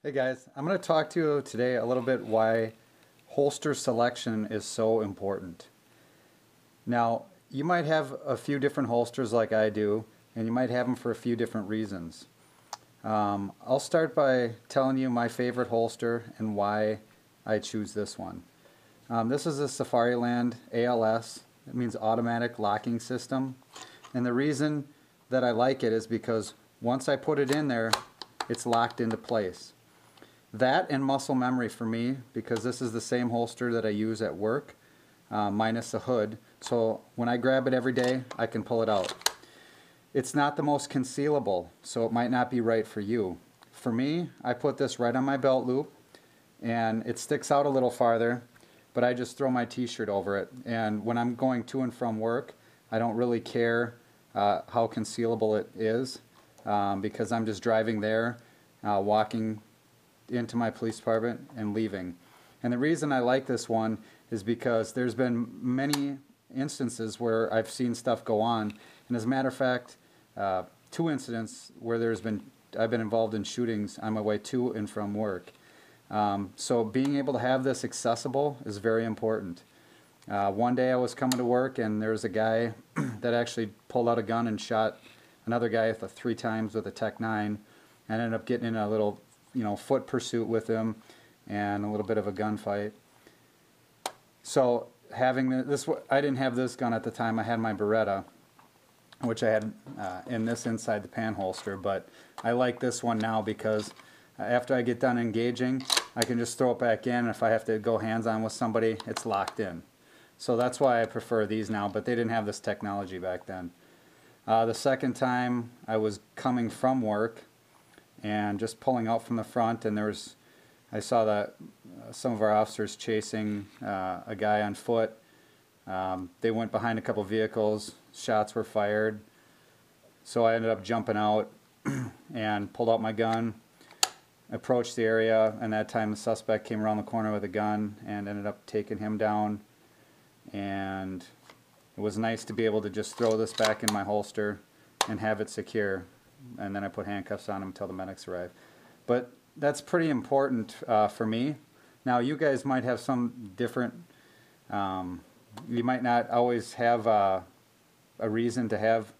Hey guys, I'm going to talk to you today a little bit why holster selection is so important. Now, you might have a few different holsters like I do, and you might have them for a few different reasons. I'll start by telling you my favorite holster and why I choose this one. This is a Safariland ALS. It means automatic locking system. And the reason that I like it is because once I put it in there, it's locked into place. That and muscle memory for me, because this is the same holster that I use at work, minus the hood. So when I grab it every day, I can pull it out. It's not the most concealable, so it might not be right for you. For me, I put this right on my belt loop, and it sticks out a little farther, but I just throw my t-shirt over it. And when I'm going to and from work, I don't really care how concealable it is, because I'm just driving there, walking into my police department and leaving. And the reason I like this one is because there's been many instances where I've seen stuff go on, and as a matter of fact, two incidents where I've been involved in shootings on my way to and from work. So being able to have this accessible is very important. One day I was coming to work and there was a guy that actually pulled out a gun and shot another guy 3 times with a Tech-9, and ended up getting in a little foot pursuit with him and a little bit of a gunfight. So having this, I didn't have this gun at the time. I had my Beretta, which I had in this inside the pan holster, but I like this one now because after I get done engaging, I can just throw it back in. If I have to go hands-on with somebody, it's locked in. So that's why I prefer these now, but they didn't have this technology back then. The second time I was coming from work and just pulling out from the front, and I saw that some of our officers chasing a guy on foot. They went behind a couple vehicles, shots were fired, so I ended up jumping out and pulled out my gun, approached the area, and that time the suspect came around the corner with a gun and ended up taking him down. And it was nice to be able to just throw this back in my holster and have it secure, and then I put handcuffs on him until the medics arrive. But that's pretty important for me. Now you guys might have some different, you might not always have a reason to have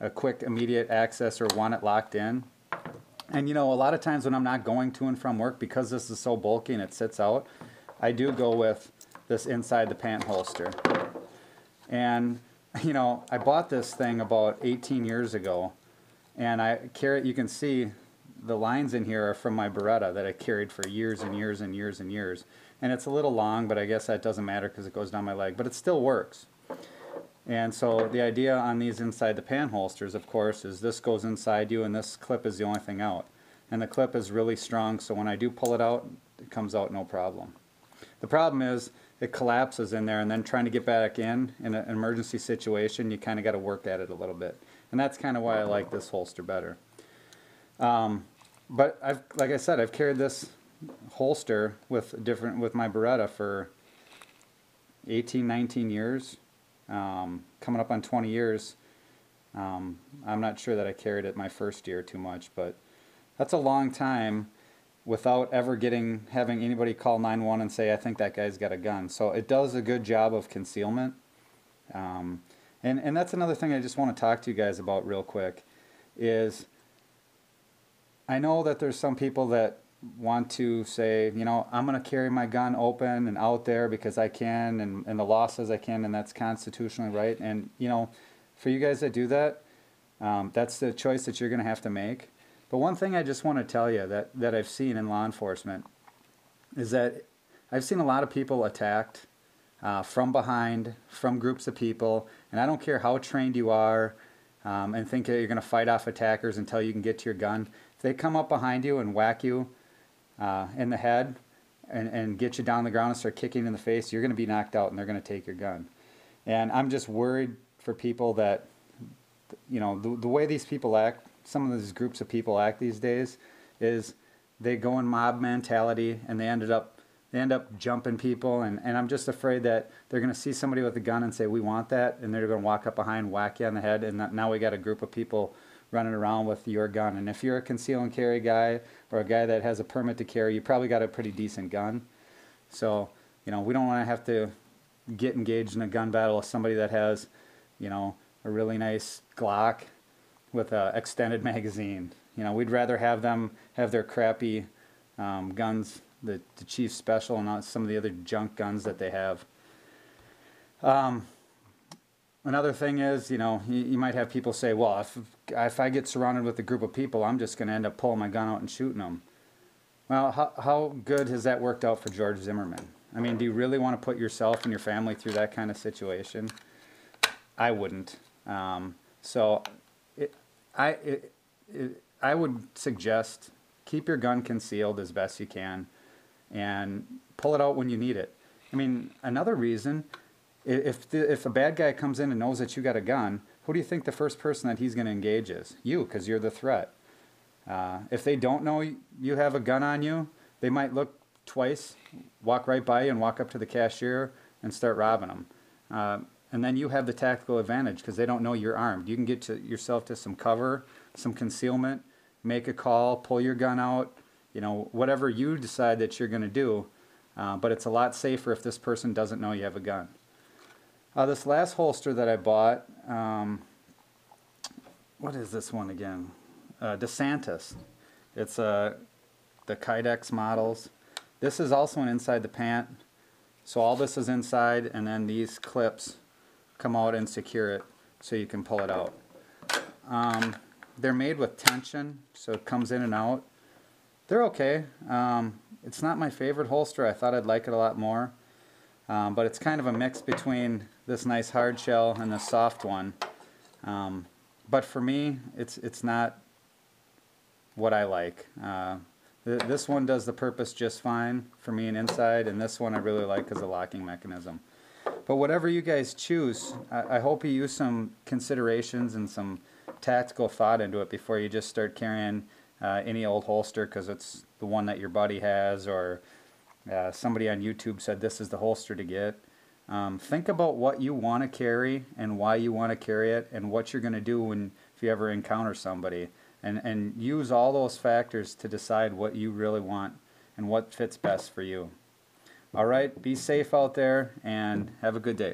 a quick immediate access or want it locked in. And a lot of times when I'm not going to and from work, because this is so bulky and it sits out, I do go with this inside the pant holster. And I bought this thing about 18 years ago, and you can see the lines in here are from my Beretta that I carried for years and years and years and years. And it's a little long, but I guess that doesn't matter because it goes down my leg, but it still works. And so the idea on these inside the pan holsters, of course, is this goes inside you and this clip is the only thing out. And the clip is really strong, so when I do pull it out, it comes out no problem. The problem is it collapses in there, and then trying to get back in an emergency situation, you kind of got to work at it a little bit. And that's kind of why I like this holster better. But like I said, I've carried this holster with my Beretta for 18, 19 years, coming up on 20 years. I'm not sure that I carried it my first year too much, but that's a long time without ever having anybody call 911 and say, I think that guy's got a gun. So it does a good job of concealment. And that's another thing I just want to talk to you guys about real quick is I know that there's some people that want to say, I'm going to carry my gun open and out there because I can, and the law says I can, and that's constitutionally right. And, for you guys that do that, that's the choice that you're going to have to make. But one thing I just want to tell you that I've seen in law enforcement is that I've seen a lot of people attacked from behind, from groups of people, and I don't care how trained you are and think that you're going to fight off attackers until you can get to your gun. If they come up behind you and whack you in the head and get you down on the ground and start kicking you in the face, you're going to be knocked out and they're going to take your gun. And I'm just worried for people that, the way these people act, some of these groups of people act these days, is they go in mob mentality and they end up jumping people, and I'm just afraid that they're going to see somebody with a gun and say, we want that, and they're going to walk up behind, whack you on the head, and now we got a group of people running around with your gun. And if you're a conceal and carry guy or a guy that has a permit to carry, you probably got a pretty decent gun. So, you know, we don't want to have to get engaged in a gun battle with somebody that has, you know, a really nice Glock with an extended magazine. You know, we'd rather have them have their crappy guns, the Chief Special and not some of the other junk guns that they have. Another thing is, you know, you might have people say, well, if I get surrounded with a group of people, I'm just going to end up pulling my gun out and shooting them. Well, how good has that worked out for George Zimmerman? I mean, do you really want to put yourself and your family through that kind of situation? I wouldn't. So I would suggest keep your gun concealed as best you can and pull it out when you need it. I mean, another reason, if a bad guy comes in and knows that you got a gun, who do you think the first person that he's going to engage is? You, because you're the threat. If they don't know you have a gun on you, they might look twice, walk right by you and walk up to the cashier and start robbing them. And then you have the tactical advantage because they don't know you're armed. You can get yourself to some cover, some concealment, make a call, pull your gun out, you know, whatever you decide that you're going to do. But it's a lot safer if this person doesn't know you have a gun. This last holster that I bought, what is this one again? DeSantis. It's the Kydex models. This is also an inside the pant. So all this is inside, and then these clips come out and secure it so you can pull it out. They're made with tension, so it comes in and out. They're okay. It's not my favorite holster. I thought I'd like it a lot more. But it's kind of a mix between this nice hard shell and the soft one. But for me, it's not what I like. This one does the purpose just fine for me and inside, and this one I really like as a locking mechanism. But whatever you guys choose, I hope you use some considerations and some tactical thought into it before you just start carrying any old holster because it's the one that your buddy has, or somebody on YouTube said this is the holster to get. Think about what you want to carry and why you want to carry it and what you're going to do if you ever encounter somebody. And use all those factors to decide what you really want and what fits best for you. All right, be safe out there and have a good day.